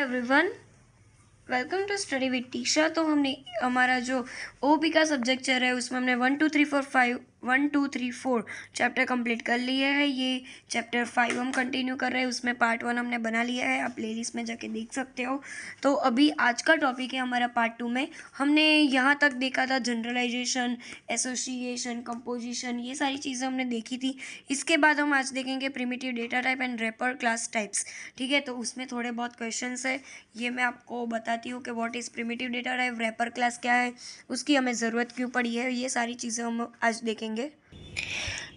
Everyone, welcome to study with Tisha. तो हमने हमारा जो ओपी का सब्जेक्ट चल रहा है उसमें हमने 1 2 3 4 चैप्टर कंप्लीट कर लिए है। ये चैप्टर 5 हम कंटिन्यू कर रहे हैं, उसमें पार्ट 1 हमने बना लिया है, आप प्लेलिस्ट में जाके देख सकते हो। तो अभी आज का टॉपिक है हमारा पार्ट 2 में। हमने यहाँ तक देखा था जनरलाइजेशन, एसोसिएशन, कंपोजिशन, ये सारी चीज़ें हमने देखी थी। इसके बाद हम आज देखेंगे primitive data type and wrapper class types. ठीक है, तो उसमें थोड़े बहुत क्वेश्चंस है, ये मैं आपको बताती हूँ कि what is primitive data type, wrapper class क्या है, उसकी हमें ज़रूरत क्यों पड़ी है, ये सारी चीज़ें हम आज देखेंगे।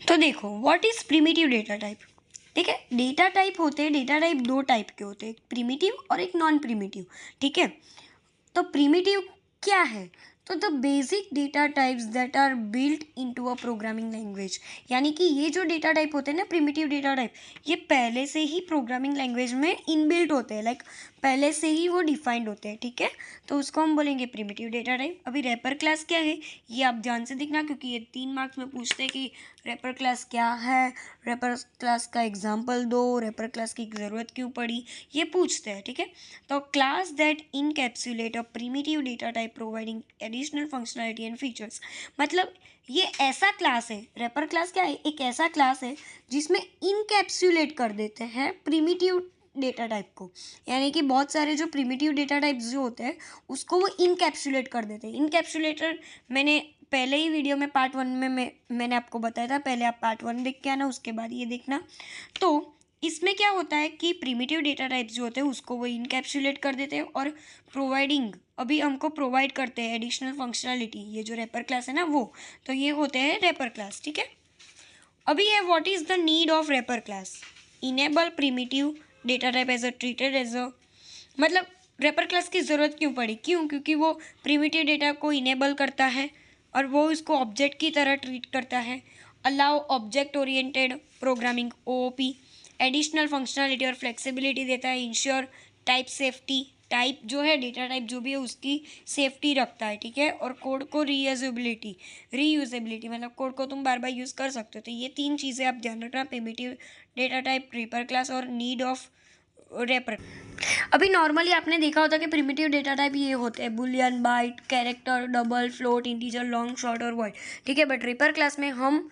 तो देखो, what is primitive data type. ठीक है, डेटा टाइप होते हैं, डेटा टाइप दो टाइप के होते हैं, एक प्रिमिटिव और एक नॉन प्रिमिटिव। ठीक है, तो प्रिमिटिव क्या है? तो the basic data types that are built into a programming language, यानी कि ये जो डेटा टाइप होते हैं ना, प्रिमिटिव डेटा टाइप, ये पहले से ही प्रोग्रामिंग लैंग्वेज में इनबिल्ट होते हैं, लाइक पहले से ही वो डिफाइंड होते हैं। ठीक है, तो उसको हम बोलेंगे प्रिमिटिव डेटा टाइप। अभी रैपर क्लास क्या है, ये आप ध्यान से देखना, क्योंकि ये 3 मार्क्स में पूछते हैं कि रैपर क्लास क्या है, रैपर क्लास का एग्जाम्पल दो, रैपर क्लास की ज़रूरत क्यों पड़ी, ये पूछते हैं। ठीक है, तो class that encapsulate a primitive data type providing additional functionality and features, मतलब ये ऐसा क्लास है, रैपर क्लास क्या है, एक ऐसा क्लास है जिसमें इनकैप्सुलेट कर देते हैं प्रिमिटिव डेटा टाइप को, यानी कि बहुत सारे जो प्रिमिटिव डेटा टाइप्स जो होते हैं उसको वो इनकैप्सुलेट कर देते हैं। इनकैप्सुलेटर मैंने पहले ही वीडियो में पार्ट 1 में मैंने आपको बताया था, पहले आप पार्ट 1 देख के आना, उसके बाद ये देखना। तो इसमें क्या होता है कि प्रिमिटिव डेटा टाइप्स जो होते हैं उसको वो इनकैप्सुलेट कर देते हैं और प्रोवाइडिंग, अभी हमको प्रोवाइड करते हैं एडिशनल फंक्शनलिटी, ये जो रैपर क्लास है ना वो, तो ये होते हैं रैपर क्लास। ठीक है, अभी है what is the need of wrapper class, enable primitive data type as a treated as a, मतलब रैपर क्लास की ज़रूरत क्यों पड़ी, क्योंकि वो प्रिमिटिव डेटा को इनेबल करता है और वो उसको ऑब्जेक्ट की तरह ट्रीट करता है। Allow object oriented programming, OOP, additional functionality और फ्लेक्सिबिलिटी देता है। इंश्योर टाइप सेफ्टी, टाइप जो है डेटा टाइप जो भी है उसकी सेफ्टी रखता है। ठीक है, और कोड को रीयूजेबिलिटी मतलब कोड को तुम बार बार यूज़ कर सकते हो। तो ये 3 चीज़ें आप ध्यान रखना, primitive data type, wrapper class और नीड ऑफ रैपर। अभी नॉर्मली आपने देखा होता कि प्रिमिटिव डेटा टाइप ये होते हैं boolean, byte, character, double, float, integer, long, short और वॉइड। ठीक है, बट रैपर क्लास में हम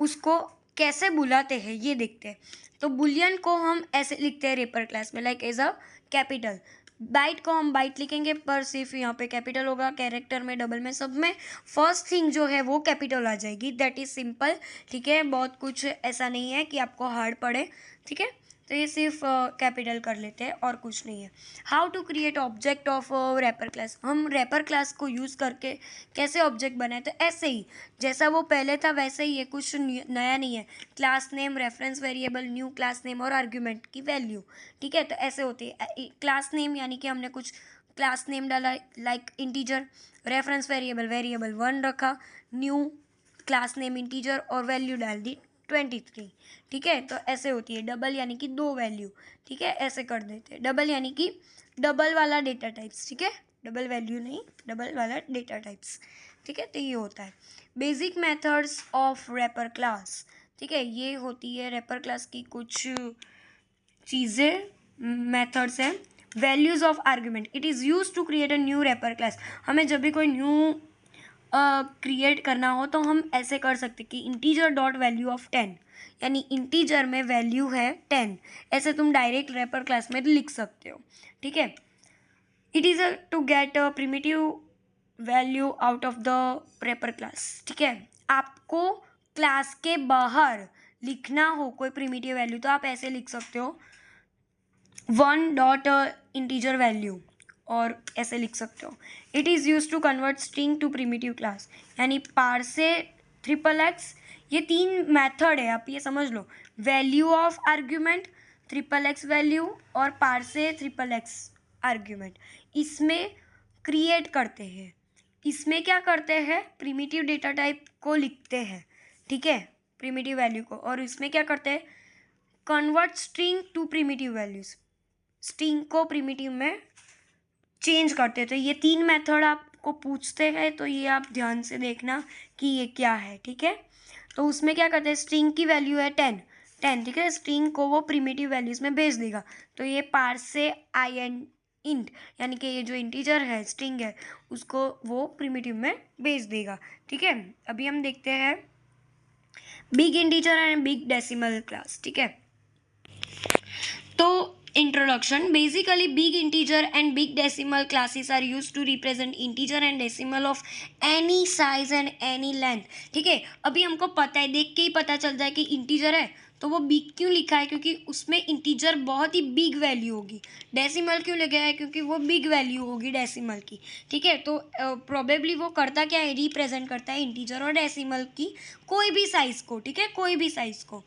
उसको कैसे बुलाते हैं ये देखते हैं। तो बुलियन को हम ऐसे लिखते हैं रैपर क्लास में, like as a capital. Byte को हम बाइट लिखेंगे पर सिर्फ यहाँ पे कैपिटल होगा, कैरेक्टर में, डबल में, सब में फर्स्ट थिंग जो है वो कैपिटल आ जाएगी। That is simple. ठीक है, बहुत कुछ ऐसा नहीं है कि आपको हार्ड पड़े। ठीक है, तो ये सिर्फ कैपिटल कर लेते हैं और कुछ नहीं है। How to create object of wrapper class, हम रैपर क्लास को यूज़ करके कैसे ऑब्जेक्ट बनाए, तो ऐसे ही जैसा वो पहले था वैसे ही है, कुछ नया नहीं है। Class name, reference variable, new class name और आर्ग्यूमेंट की वैल्यू। ठीक है, तो ऐसे होती है। क्लास नेम यानी कि हमने कुछ क्लास नेम डाला, like integer, reference variable variable 1 रखा, न्यू क्लास नेम इंटीजर और वैल्यू डाल दी 23। ठीक है, तो ऐसे होती है। डबल यानी कि 2 वैल्यू। ठीक है, ऐसे कर देते हैं। डबल यानी कि डबल वाला डेटा टाइप्स। ठीक है, डबल वैल्यू नहीं, डबल वाला डेटा टाइप्स। ठीक है, तो ये होता है basic methods of wrapper class. ठीक है, ये होती है रैपर क्लास की कुछ चीज़ें, मेथड्स हैं। Values of argument, it is use to create a new wrapper class. हमें जब भी कोई न्यू क्रिएट करना हो तो हम ऐसे कर सकते कि इंटीजर डॉट वैल्यू ऑफ 10, यानी इंटीजर में वैल्यू है 10, ऐसे तुम डायरेक्ट रैपर क्लास में लिख सकते हो। ठीक है, it is to get a primitive value out of the wrapper class. ठीक है, आपको क्लास के बाहर लिखना हो कोई प्रिमिटिव वैल्यू तो आप ऐसे लिख सकते हो 1 डॉट इंटीजर वैल्यू, और ऐसे लिख सकते हो। It is use to convert string to primitive class, यानी पार्से, ट्रिपल एक्स, ये 3 मेथड है, आप ये समझ लो। Value of argument, triple X value और पार्से ट्रिपल एक्स आर्ग्यूमेंट, इसमें क्रिएट करते हैं। इसमें क्या करते हैं, प्रिमिटिव डेटा टाइप को लिखते हैं। ठीक है, प्रिमिटिव वैल्यू को, और इसमें क्या करते हैं, convert string to primitive values, string को प्रिमिटिव में चेंज करते। तो ये 3 मेथड आपको पूछते हैं, तो ये आप ध्यान से देखना कि ये क्या है। ठीक है, तो उसमें क्या करते हैं, स्ट्रिंग की वैल्यू है 10। ठीक है, स्ट्रिंग को वो प्रिमिटिव वैल्यूज में भेज देगा, तो ये पार्से INT इंट यानी कि ये जो इंटीजर है, स्ट्रिंग है, उसको वो प्रिमिटिव में भेज देगा। ठीक है, अभी हम देखते हैं big integer and big decimal class. ठीक है, तो introduction, basically big integer and big decimal classes are used to represent integer and decimal of any size and any length। ठीक है, अभी हमको पता है, देख के ही पता चल जाए कि इंटीजर है तो वो बिग क्यों लिखा है, क्योंकि उसमें इंटीजर बहुत ही बिग वैल्यू होगी। डेसिमल क्यों लिखा है, क्योंकि वो बिग वैल्यू होगी डेसिमल की। ठीक है, तो प्रोबेबली वो करता क्या है, रिप्रेजेंट करता है इंटीजर और डेसिमल की कोई भी साइज को। ठीक है, कोई भी साइज को।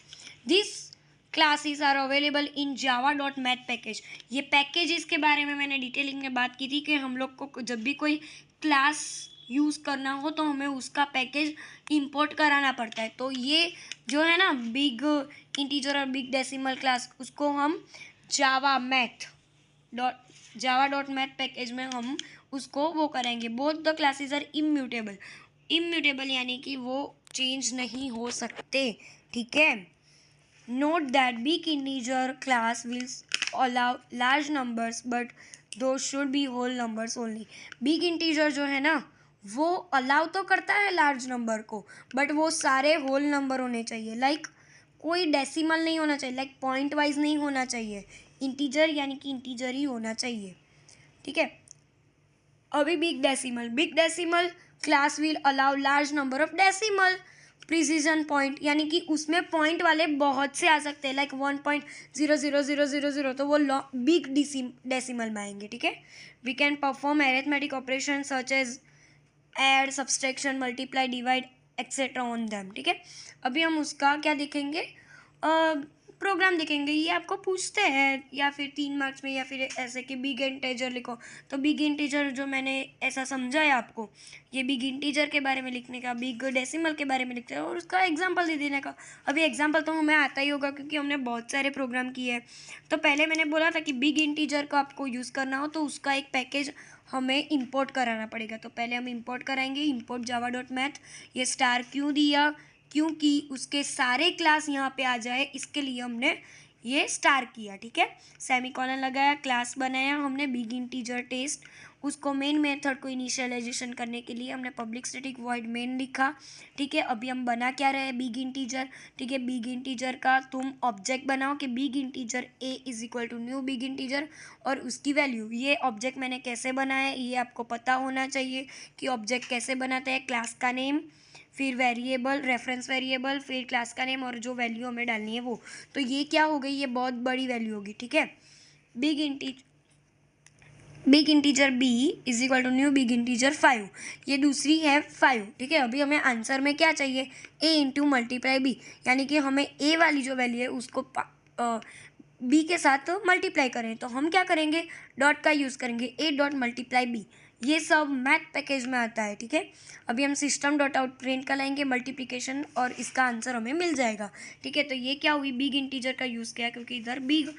This classes are available in java.math package. ये पैकेजेस के बारे में मैंने डिटेलिंग में बात की थी कि हम लोग को जब भी कोई क्लास यूज़ करना हो तो हमें उसका पैकेज इंपोर्ट कराना पड़ता है। तो ये जो है ना बिग इंटीजर और बिग डेसिमल क्लास, उसको हम java.math पैकेज में हम उसको वो करेंगे। Both the classes are immutable. Immutable यानी कि वो चेंज नहीं हो सकते। ठीक है, note that big integer class will allow large numbers but those should be whole numbers only। big integer जो है ना वो अलाउ तो करता है लार्ज नंबर को, बट वो सारे होल नंबर होने चाहिए। लाइक कोई डेसिमल नहीं होना चाहिए, लाइक पॉइंट वाइज नहीं होना चाहिए। इंटीजर यानी कि इंटीजर ही होना चाहिए। ठीक है, अभी big decimal class will allow large number of decimal precision point, यानी कि उसमें पॉइंट वाले बहुत से आ सकते हैं, लाइक 1.00000, तो वो बिग डेसिमल में आएंगे। ठीक है, we can perform arithmetic operation such as add, subtraction, multiply, divide etcetera on them. ठीक है, अभी हम उसका क्या देखेंगे, प्रोग्राम देखेंगे। ये आपको पूछते हैं या फिर 3 मार्क्स में, या फिर ऐसे कि बिग इंटीजर लिखो, तो बिग इंटीजर जो मैंने ऐसा समझाया आपको, ये बिग इंटीजर के बारे में लिखने का, बिग डेसिमल के बारे में लिखते हैं और उसका एग्जांपल दे देने का। अभी एग्जांपल तो हमें आता ही होगा क्योंकि हमने बहुत सारे प्रोग्राम किए हैं। तो पहले मैंने बोला था कि बिग इंटीजर का आपको यूज़ करना हो तो उसका एक पैकेज हमें इंपोर्ट कराना पड़ेगा। तो पहले हम इंपोर्ट कराएंगे, इंपोर्ट java.math। ये स्टार क्यों दिया, क्योंकि उसके सारे क्लास यहाँ पे आ जाए, इसके लिए हमने ये स्टार किया। ठीक है, सेमीकोलन लगाया, क्लास बनाया हमने बिग इंटीजर टेस्ट। उसको मेन मेथड को इनिशियलाइजेशन करने के लिए हमने पब्लिक स्टैटिक वॉइड मेन लिखा। ठीक है, अभी हम बना क्या रहे, बिग इंटीजर। ठीक है, बिग इंटीजर का तुम ऑब्जेक्ट बनाओ कि big integer a is equal to new big integer और उसकी वैल्यू। ये ऑब्जेक्ट मैंने कैसे बनाया ये आपको पता होना चाहिए कि ऑब्जेक्ट कैसे बनाते हैं। क्लास का नेम, फिर वेरिएबल, रेफरेंस वेरिएबल, फिर क्लास का नेम और जो वैल्यू हमें डालनी है वो। तो ये क्या हो गई, ये बहुत बड़ी वैल्यू होगी। ठीक है, big integer b is equal to new big integer 5, ये दूसरी है 5। ठीक है, अभी हमें आंसर में क्या चाहिए, a इंटू मल्टीप्लाई b, यानी कि हमें a वाली जो वैल्यू है उसको b के साथ मल्टीप्लाई करें। तो हम क्या करेंगे, डॉट का यूज़ करेंगे, a डॉट मल्टीप्लाई b। ये सब मैथ पैकेज में आता है। ठीक है, अभी हम सिस्टम डॉट आउट प्रिंट का लाएंगे मल्टीप्लिकेशन और इसका आंसर हमें मिल जाएगा। ठीक है, तो ये क्या हुई, बिग इंटीजर का यूज़ किया क्योंकि इधर बिग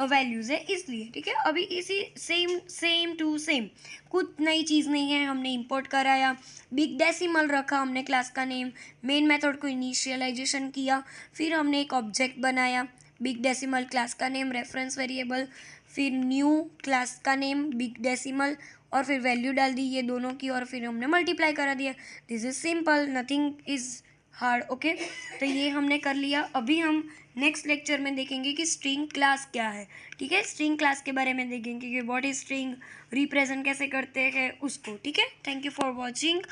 वैल्यूज़ है इसलिए। ठीक है, अभी इसी सेम टू सेम, कुछ नई चीज़ नहीं है, हमने इंपोर्ट कराया, बिग डेसिमल रखा हमने क्लास का नेम, मेन मेथड को इनिशियलाइजेशन किया, फिर हमने एक ऑब्जेक्ट बनाया बिग डेसिमल, क्लास का नेम, रेफरेंस वेरिएबल, फिर न्यू क्लास का नेम बिग डेसिमल और फिर वैल्यू डाल दी ये दोनों की और फिर हमने मल्टीप्लाई करा दिया। This is simple, nothing is hard. Okay, तो ये हमने कर लिया। अभी हम नेक्स्ट लेक्चर में देखेंगे कि स्ट्रिंग क्लास क्या है। ठीक है, स्ट्रिंग क्लास के बारे में देखेंगे कि व्हाट इज स्ट्रिंग, रिप्रेजेंट कैसे करते हैं उसको। ठीक है, थैंक यू फॉर वॉचिंग।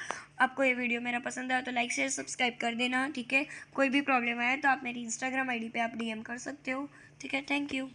आपको ये वीडियो मेरा पसंद आया तो लाइक शेयर सब्सक्राइब कर देना। ठीक है, कोई भी प्रॉब्लम आए तो आप मेरी इंस्टाग्राम आईडी पे आप DM कर सकते हो। ठीक है, थैंक यू।